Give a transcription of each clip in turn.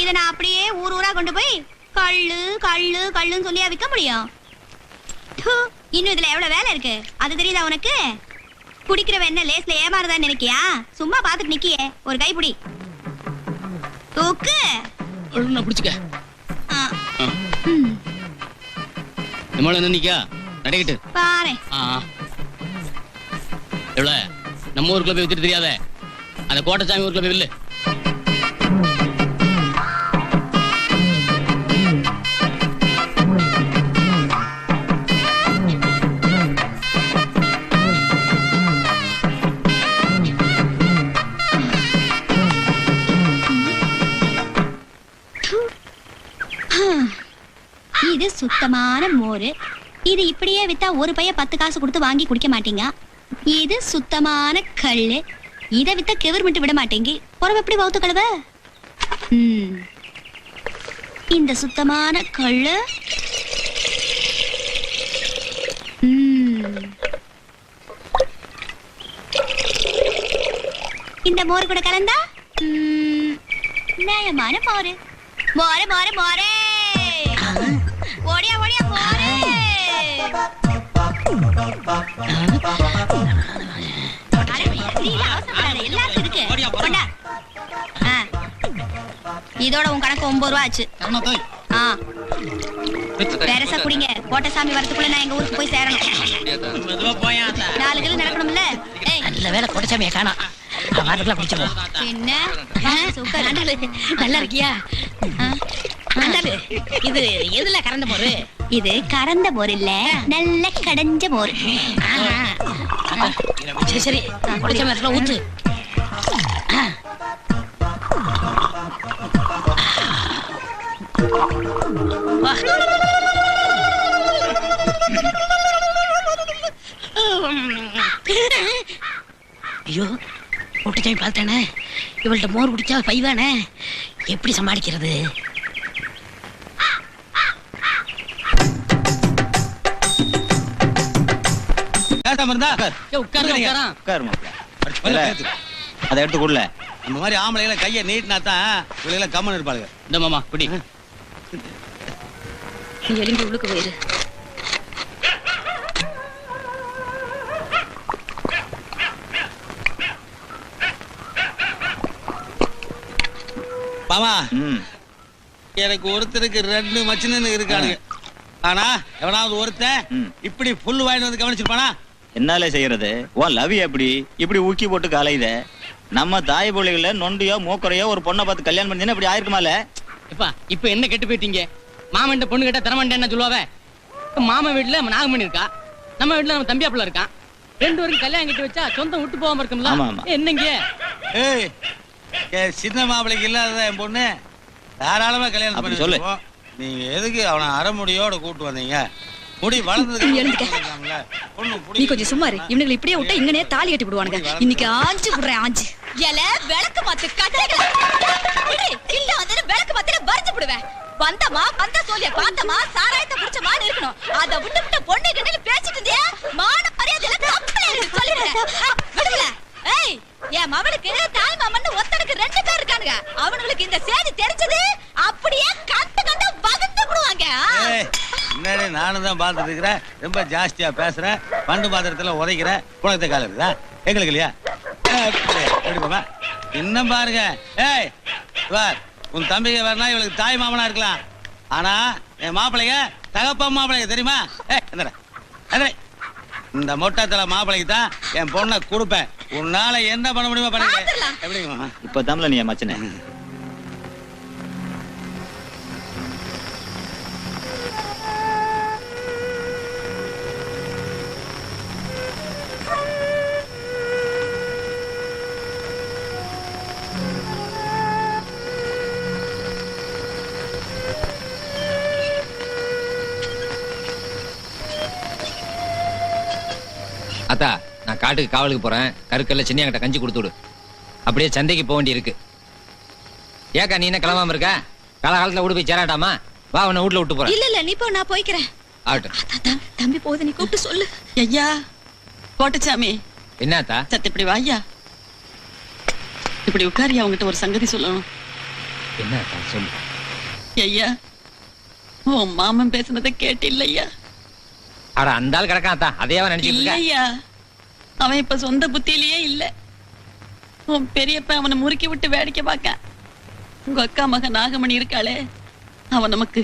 இத நான் அப்படியே ஊர் ஊரா கொண்டு போய் கள்ளு கள்ளு கள்ளுன்னு சொல்லியா விற்க முடியும்? இன்னும் இதுல எவ்வளவு வேலை இருக்கு அது தெரியுதா உனக்கு? குடிக்கிறவ என்ன லேஸ்ல ஏமாறதா நினைக்கியா? சும்மா பாத்துட்டு நிக்கியே, ஒரு கைப்பிடி தூக்கு. பிடிச்சுக்க. நிக்கா நடைக்கிட்டு பாரு. எவ்வளவு நம்ம ஊருக்குள்ள போய் வித்துட்டு தெரியாத அந்த கோட்டசாமி ஊருக்குள்ள போய் வில்லு. இது சுத்தமான மோரு. இது இப்படியே வித்தா ஒரு பைய 10 காசு கொடுத்து வாங்கி குடிக்க மாட்டீங்க. இது சுத்தமான கள்ளு. இத வித்தா கெவர்மெண்ட் விட மாட்டேங்கி புறம் எப்படி பௌத்த கழுவ? இந்த சுத்தமான கள்ளு இந்த மோர் கூட கலந்தா நியாயமான மோரு. மோரே மோரே மோரே ஓடியா ஓடியா மோரே. இதோட உன் கணக்கு 9 ரூபா ஆச்சு. பெருசா குடிங்க. கோட்டசாமி வரதுக்குள்ள நான் எங்க ஊருக்கு போய் சேரணும். 4 கிலோ நடக்கணும்ல. நல்ல வேலை கோட்டசாமியை காணோம். என்ன நல்லா இருக்கியா? இது எதுல கறந்த மோரு? இது கறந்த மோர் இல்ல, நல்ல கடைஞ்ச மோர். சரி சரி கோட்டசாமி ஊத்து. ஐயோ கோட்டசாமி பார்த்தானே, இவள்கிட்ட மோர் குடிச்சா பைவானே, எப்படி சமாளிக்கிறது? அதை எடுத்து கொடுல. இந்த மாதிரி ஆம்பளைகளை கையை நீட்டினா தான் இவளைகளை கம்மன் இருப்பாளுங்க. இந்த மாமா குடி. நீ எலும்பி உள்ளுக்கு போயிரு. மாமா எனக்கு ஒருத்தருக்கு 2 மச்சினு இருக்கானுங்க. ஆனா எவனாவது ஒருத்தன் இப்படி புல் வாங்கிட்டு வந்து கவனிச்சிருப்பானா? என்னால செய்யறது உன் லவி எப்படி இப்படி ஊக்கி போட்டு காலையுத? நம்ம தாய் பிள்ளைகள நொண்டியோ மூக்கரையோ ஒரு பொண்ணை பார்த்து கல்யாணம் பண்ணி இப்படி ஆயிருக்குமால? இப்ப என்ன கெட்டு போயிட்டீங்க? மாமன் பொண்ணு கிட்ட தரமாட்டேன் என்ன சொல்லுவாவே? மாமன் வீட்டுல நாகமணி இருக்கா, நம்ம வீட்டுல நம்ம தம்பியா பிள்ளை இருக்கான். 2 பேரும் கல்யாணம் கட்டி வச்சா சொந்தம் விட்டு போகாம இருக்கும்ல. என்னங்க சின்ன மாப்பிளைக்கு இல்லாத என் பொண்ணு தாராளமா கல்யாணம் பண்ணி சொல்லு. நீங்க எதுக்கு அவனை அரைமுடியோட கூட்டு வந்தீங்க? முடி வளர்ந்ததுக்கு நீ கொஞ்சம் சும்மா இரு. இவனுங்களை இப்படியே விட்டா இங்கனே தாலி கட்டி விடுவானுங்க. இன்னைக்கு ஆஞ்சு விடுறேன் ஆஞ்சு. ஏல விளக்கு மாத்து கட்டைகள இல்ல அதன விளக்கு மாத்திர வர்ஞ்சு விடுவேன். வந்தமா வந்த சோலிய பார்த்தமா சாராயத்தை குடிச்சமா இருக்கணும். அத விட்டு விட்டு பொண்ணு கிட்ட பேசிட்டு இருந்தியா மான மரியாதையில தப்பல சொல்லிடுறேன். விடுல. ஏய் என் மவளுக்கு தாய் மாமன்னு ஒருத்தனுக்கு 2 பேர் இருக்கானுங்க. அவங்களுக்கு இந்த செய்தி தெரிஞ்சது அப்படியே கட்டு கட்ட வதந்து விடுவாங்க. முன்னாடி நானும் தான் பார்த்துட்டு இருக்கிறேன். ரொம்ப ஜாஸ்தியா பேசுறேன். பண்டு பாத்திரத்துல உதைக்கிறேன். குளத்தை கால இருக்குதா எங்களுக்கு இல்லையா? இன்னும் பாருங்க. ஏய் உன் தம்பிங்க வரனா இவளுக்கு தாய் மாமனா இருக்கலாம். ஆனா என் மாப்பிள்ளைங்க தகப்பா மாப்பிள்ளைங்க தெரியுமா? இந்த மொட்டத்தல மாப்பிள்ளைக்கு தான் என் பொண்ணை கொடுப்பேன். உன்னால என்ன பண்ண முடியுமா பண்ணுங்க. எப்படிங்க இப்ப தமிழ நீ மச்சனே அத்தா, நான் காட்டுக்கு காவலுக்கு போறேன். கருக்கல்ல சின்னியாங்கிட்ட கஞ்சி கொடுத்து விடு. அப்படியே சந்தைக்கு போக வேண்டி இருக்கு. ஏக்கா நீ என்ன கிளம்பாம இருக்க? காலகாலத்துல விட்டு போய் சேராட்டாமா? வா உன்னை வீட்டுல விட்டு போறேன். இல்ல நீ போ, நான் போய்க்கிறேன். ஆகட்டும். தம்பி போகுது, நீ கூப்பிட்டு சொல்லு. ஐயா கோட்டசாமி. என்னத்தா? சத்து இப்படி வாய்யா, இப்படி உட்காரியா. அவங்ககிட்ட ஒரு சங்கதி சொல்லணும். என்ன ஆத்தா சொல்லு. ஐயா உன் மாமன் பேசுனதை கேட்டில்லையா? அட அந்த ஆள் கிடக்கான் அத்தா, அதையாவா நினைச்சிட்டு இருக்க? இல்லையா, அவன் இப்ப சொந்த புத்தியிலேயே இல்ல. உன் பெரியப்ப அவனை முறுக்கி விட்டு வேடிக்கை பார்க்க. உங்க அக்கா மக நாகமணி இருக்காளே, அவன் நமக்கு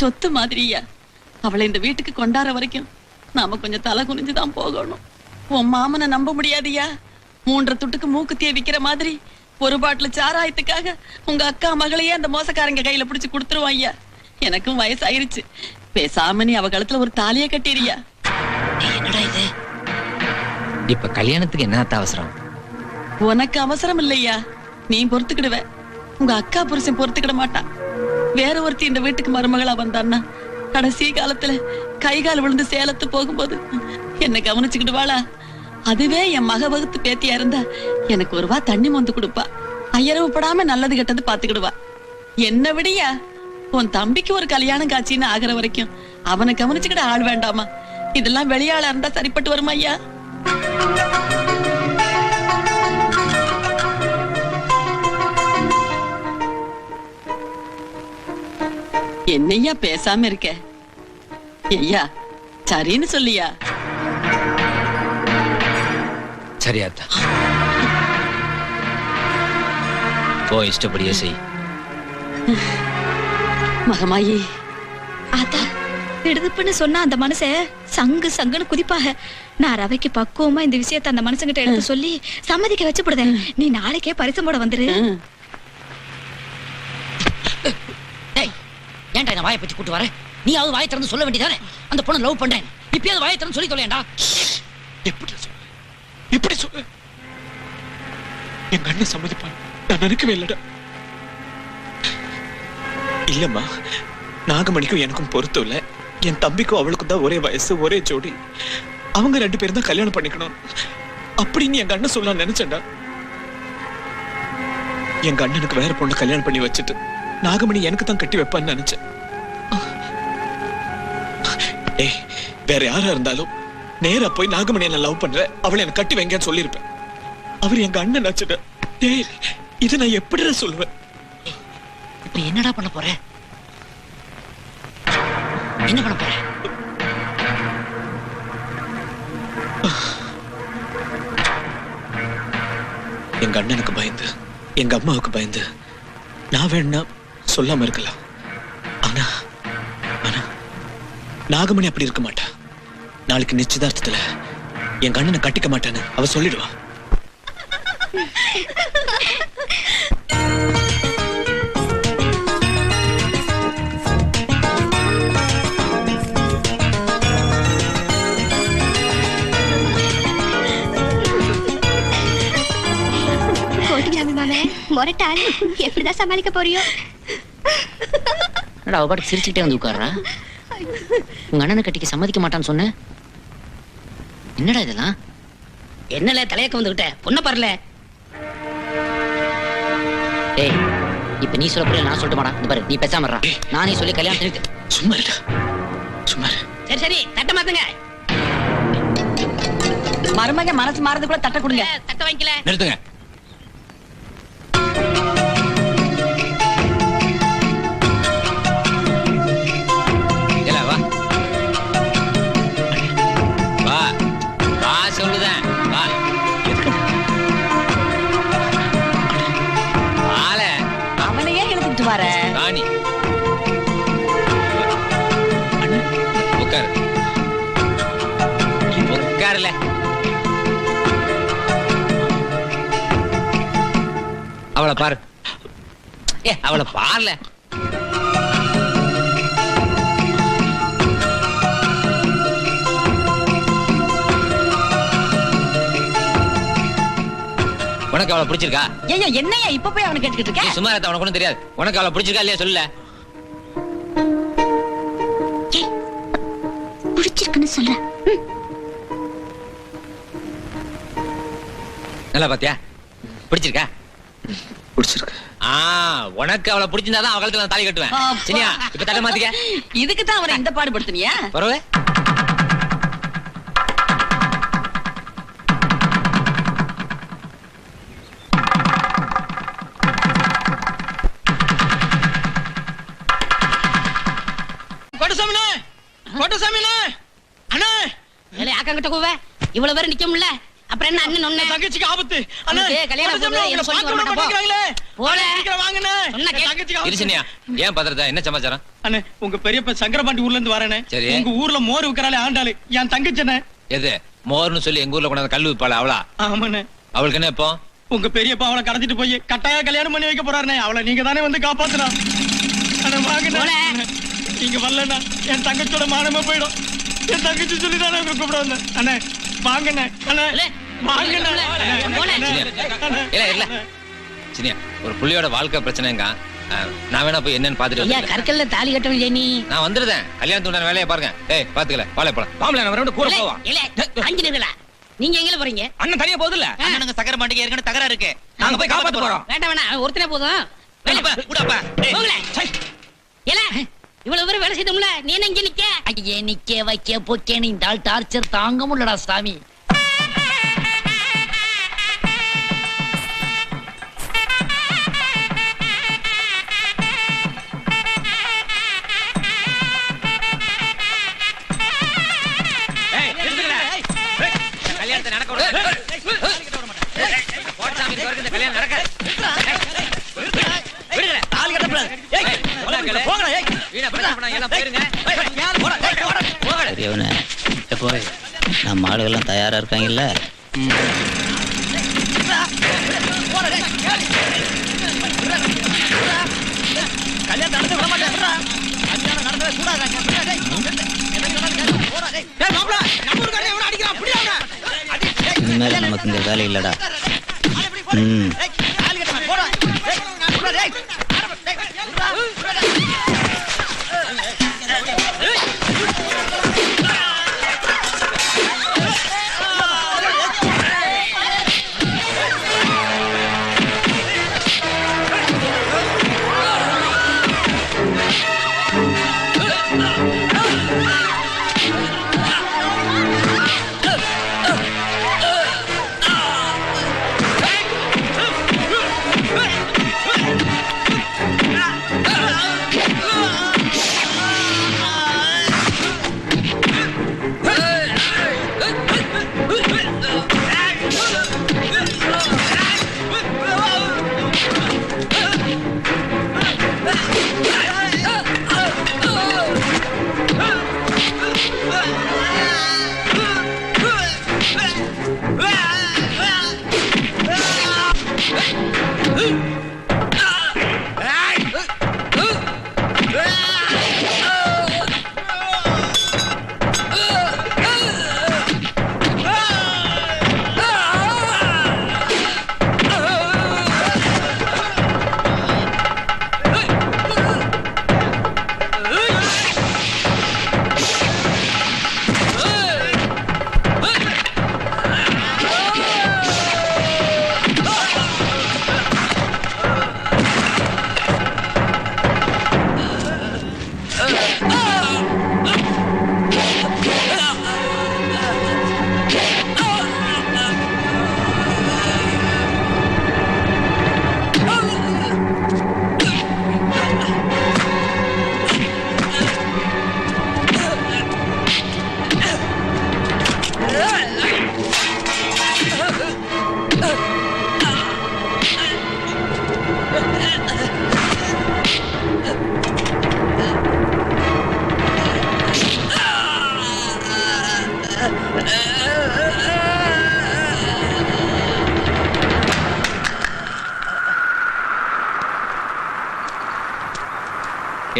சொத்து மாதிரியா. அவளை இந்த வீட்டுக்கு கொண்டாட வரைக்கும் நாம கொஞ்சம் தலை குனிஞ்சுதான் போகணும். உன் மாமனை நம்ப முடியாதியா. 3 துட்டுக்கு மூக்குத்திய விக்கிற மாதிரி ஒரு பாட்டில் சாராயத்துக்காக உங்க அக்கா மகளையே அந்த மோசக்காரங்க கையில பிடிச்சு கொடுத்துருவான் ஐயா. எனக்கும் வயசாயிருச்சு. பேசாம நீ அவ கழுத்துல ஒரு தாலிய கட்டிறியா? என்னடா இது? இப்ப கல்யாணத்துக்கு என்ன அத்தா அவசரம்? உனக்கு அவசரம் இல்லையா, நீ பொறுத்துக்கிடுவ. உங்க அக்கா புருஷன் பொறுத்துக்கிட மாட்டான். வேற ஒருத்தி இந்த வீட்டுக்கு மருமகளா வந்தான்னா கடைசி காலத்துல கை கால் விழுந்து சேலத்து போகும்போது என்ன கவனிச்சுக்கிடுவாளா? அதுவே என் மக வகுத்து பேத்தியா இருந்தா எனக்கு ஒரு வா தண்ணி மொந்து கொடுப்பா. ஐயரவு படாம நல்லது கெட்டது பாத்துக்கிடுவா. என்ன விடியா, உன் தம்பிக்கு ஒரு கல்யாணம் காட்சின்னு ஆகிற வரைக்கும் அவனை கவனிச்சுக்கிட ஆள் வேண்டாமா? இதெல்லாம் வெளியாளா இருந்தா சரிப்பட்டு வருமா ஐயா? என்னையா பேசாம இருக்க? ஐயா சரின்னு சொல்லியா? சரி அத்தா, போ, இஷ்டப்படியே செய். மகமாயி, ஆத்தா திடுதுப்புன்னு சொன்னா அந்த மனுஷன் சங்கு சங்குன்னு குதிப்பாக. நான் ரவைக்கு பக்குவமா இந்த விஷயத்த அந்த மனுஷங்கிட்ட எடுத்து சொல்லி சம்மதிக்க வச்சு போடுதேன். நீ நாளைக்கே பரிசு போட வந்துரு. ஏன்டா என்ன வாயை பத்தி கூட்டு வர? நீயாவது வாயை திறந்து சொல்ல வேண்டியதானே, அந்த பொண்ணை லவ் பண்றேன். இப்பயாவது வாயை திறந்து சொல்லி தொலையேன்டா. எப்படி சொல்ல? எங்க அண்ணன் சம்மதிப்பான் நான் நினைக்கவே இல்லடா. இல்லம்மா, நாகமணிக்கும் எனக்கும் பொருத்தம் இல்ல. என் தம்பிக்கும் அவளுக்கும் தான் ஒரே வயசு, ஒரே ஜோடி. அவங்க 2 பேரும் தான் கல்யாணம் பண்ணிக்கணும் அப்படின்னு எங்க அண்ணன் சொல்ல நினைச்சேன்டா. எங்க அண்ணனுக்கு வேற பொண்ணு கல்யாணம் பண்ணி வச்சுட்டு நாகமணி எனக்கு தான் கட்டி வைப்பான்னு நினைச்சேன். ஏய், வேற யாரா இருந்தாலும் நேரா போய் நாகமணி என்ன லவ் பண்ற, அவளை எனக்கு கட்டி வைங்கன்னு சொல்லியிருப்பேன். அவர் எங்க அண்ணன் ஆச்சுட. ஏய், இதை நான் எப்படி சொல்லுவேன்? இப்ப என்னடா பண்ண போற? என்ன பண்ண போற? எங்க அண்ணனுக்கு பயந்து, எங்க அம்மாவுக்கு பயந்து நான் வேணா சொல்லாம இருக்கலாம். ஆனா ஆனா நாகமணி அப்படி இருக்க மாட்டா. நாளைக்கு நிச்சயதார்த்தத்துல எங்க அண்ணனை கட்டிக்க மாட்டான்னு அவ சொல்லிடுவா. மொரட்டால் எப்படிதான் சமாளிக்க போறியோ? அவ பாட்டு சிரிச்சுக்கிட்டே வந்து உட்கார்றா. உங்க அண்ணனை கட்டிக்க சம்மதிக்க மாட்டான்னு சொன்ன. என்னடா இதெல்லாம்? என்னல தலையக்க வந்துகிட்ட பொண்ண பாருல. ஏய், இப்ப நீ சொல்ல போற நான் சொல்லிட்டு மாடா. இந்த பாரு, நீ பேசாம இருடா. நானே சொல்லி கல்யாணம் நிறுத்து. சும்மா இருடா, சும்மா இரு. சரி சரி, தட்ட மாத்துங்க. மருமக மனசு மாறதுக்குள்ள தட்ட கொடுங்க. தட்ட வைக்கல. நிறுத்துங்க. இல்ல, வா வா வா, சொல்லுதேன் வா. வால அவனையே இழுத்துட்டு வர. ராணி, உட்காரு. உட்காருல. அவளை பாரு. ஏ, அவளை பாருல. உனக்கு அவளை பிடிச்சிருக்கா? ஐயா என்னையா இப்ப போய் அவனை கேட்டுக்கிட்டு நீ இருக்க? சும்மா இருக்க, உனக்கு ஒண்ணும் தெரியாது. உனக்கு அவளை பிடிச்சிருக்கா இல்லையா சொல்லல. பிடிச்சிருக்குன்னு சொல்ற. நல்லா பாத்தியா? பிடிச்சிருக்கா? பிடிச்சிருக்கு. உனக்கு அவளை பிடிச்சிருந்தாதான் அவ கழுத்துல நான் தாலி கட்டுவேன். அப்பா. சரியா? இப்ப தலை மாத்திக்க. இதுக்கு தான் அவரை இந்த பாடுபடுத்தினியா? பரவ கோட்டசாமினே கோட்டசாமினே அண்ணே ஏலே ஆக்கங்கிட்ட கூவே இவ்வளவு பேர் நிக்க முடியல அப்புறம் என்ன அண்ணன் ஒண்ணே தங்கச்சிக்கு ஆபத்து அண்ணே கல்யாணம் கோட்டசாமி என்ன சொல்லி வர மாட்டேன் மாட்டேங்கறாங்களே போல சீக்கிரம் வாங்கண்ணே சொன்னா கேளு. தங்கச்சிக்கு ஆபத்து இருச்சினியா ஏன் பதறதா என்ன சமாச்சாரம் அண்ணே உங்க பெரியப்ப சங்கரபாண்டி ஊர்ல இருந்து வரேனே சரி. உங்க ஊர்ல மோர் விக்கறாளே ஆண்டாளு என் தங்கச்சனே எது மோர்னு சொல்லி எங்க ஊர்ல கொண்டாந்து கல்லு விப்பாள அவளா ஆமாண்ணே அவளுக்கு என்ன இப்போ உங்க பெரியப்பா அவளை கடத்திட்டு போய் கட்டாய கல்யாணம் பண்ணி வைக்க போறாருனே அவளை நீங்க தானே வந்து காப்பாத்துறா அண்ணே வாங்கண்ணே நீங்க வரலன்னா என் தங்கச்சியோட மானமே போயிடும் என் தங்கச்சி சொல்லி தானே உங்க கூப்பிட வந்தேன் அண்ணே வாங்கண்ணே அண்ணே வாங்கண்ணே இல்ல இல்ல சினியா ஒரு புள்ளியோட வாழ்க்கை பிரச்சனைங்க நான் வேணா போய் என்னன்னு பாத்துட்டு ஐயா வந்துடுறேன். கற்கல்ல தாலி கட்டணும் நீ நான் வந்துருதேன் கல்யாணத்துக்கு வேலையை பாருங்க ஏய் பாத்துக்கல வாழை போலாம் பாம்பல நான் வரணும் கூட போவா இல்ல அஞ்சு நிமிடங்களா நீங்க எங்க போறீங்க அண்ணன் தனியா போகுதுல்ல அண்ணனுங்க சக்கர மாட்டிக்கு ஏற்கனவே தகராறு இருக்கு நாங்க போய் காப்பாத்த போறோம் வேண்டாம் வேணாம் அவன் ஒருத்தனே போதும் போகல ஏல இவ்வளவு பேர் வேலை செய்தோம்ல நீ என்ன இங்க நிக்க ஐயே நிக்க வைக்க போக்கேன்னு இந்த ஆள் டார்ச்சர் தாங்க முடியலடா சாமி கல்யாணத்தை நடக்க விட கோட்சாமி வரைக்கும் இந்த கல்யாணம் நடக்காது பெரியவனே போய் நம்ம ஆளுகள்லாம் தயாரா இருக்காங்கல்ல இனிமேல் நமக்கு இந்த வேலை இல்லடா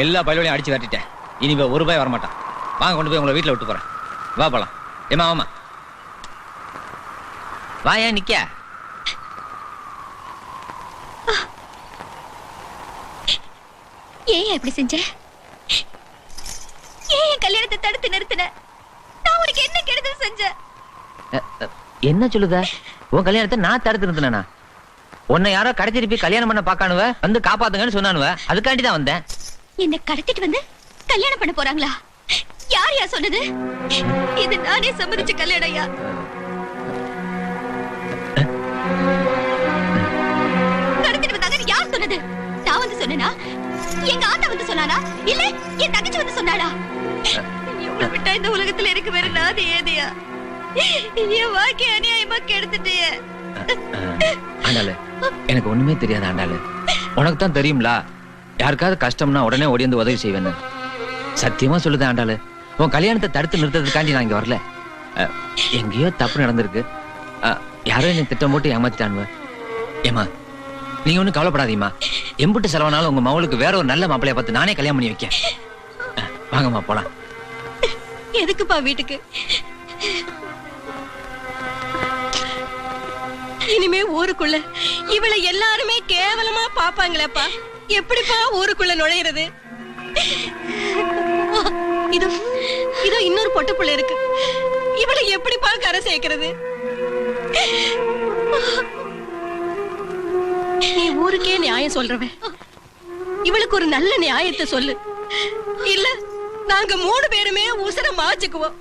எல்லா பயிலையும் அடிச்சு விரட்டிட்டேன் இனிமே ஒரு ரூபாய் வரமாட்டான் வாங்க கொண்டு போய் உங்களை வீட்டுல விட்டு போறேன் வா போலாம் ஏமா ஆமா வா ஏன் நிக்க ஏன் இப்படி செஞ்ச? ஏன் என் கல்யாணத்தை தடுத்து நிறுத்தின? நான் உனக்கு என்ன கெடுதல் செஞ்சேன்? என்ன சொல்லுத உன் கல்யாணத்தை நான் தடுத்து நிறுத்தினா உன்னை யாரோ கடத்திட்டு போய் கல்யாணம் பண்ண பாக்கானுவ வந்து காப்பாத்துங்கன்னு சொன்னானுவ அதுக்காண்டி தான் வந்தேன் என்ன கடத்திட்டு வந்து கல்யாணம் பண்ண போறாங்களா? யார் யா சொன்னது? இது நானே சம்மதிச்ச கல்யாணம் யா. கடத்திட்டு வந்தாங்கன்னு யார் சொன்னது? நான் வந்து சொன்னேனா? எங்க ஆத்தா வந்து சொன்னானா இல்ல என் தங்கச்சி வந்து சொன்னாடா? இவளை விட்டா இந்த உலகத்துல இருக்கு வேற நாது ஏதையா? என் வாழ்க்கை அநியாயமா கெடுத்துட்டியே. ஆண்டாளு, எனக்கு ஒண்ணுமே தெரியாது ஆண்டாளு. உனக்கு தான் தெரியும்ல, யாருக்காவது கஷ்டம்னா உடனே ஓடி வந்து உதவி செய்வேன்னு. சத்தியமா சொல்லுது ஆண்டாளு, உன் கல்யாணத்தை தடுத்து நிறுத்ததுக்காண்டி நான் இங்க வரல. எங்கேயோ தப்பு நடந்திருக்கு, யாரோ என்னை திட்டம் போட்டு ஏமாத்திட்டானுவ. ஏமா நீங்க ஒண்ணும் கவலைப்படாதீமா, எம்புட்டு செலவானாலும் உங்க மகளுக்கு வேற ஒரு நல்ல மாப்பிளைய பார்த்து நானே கல்யாணம் பண்ணி வைக்க. வாங்கம்மா போலாம். எதுக்குப்பா வீட்டுக்கு? இனிமே ஊருக்குள்ள இவளை எல்லாருமே கேவலமா பாப்பாங்களேப்பா. எப்படிப்பா ஊருக்குள்ள நுழையிறது? இதோ இதோ இன்னொரு பொட்டு புள்ள இருக்கு, இவளை எப்படிப்பா கரை சேர்க்கிறது? நீ ஊருக்கே நியாயம் சொல்றவன், இவளுக்கு ஒரு நல்ல நியாயத்தை சொல்லு. இல்ல நாங்க 3 பேருமே உசுர மாச்சுக்குவோம்.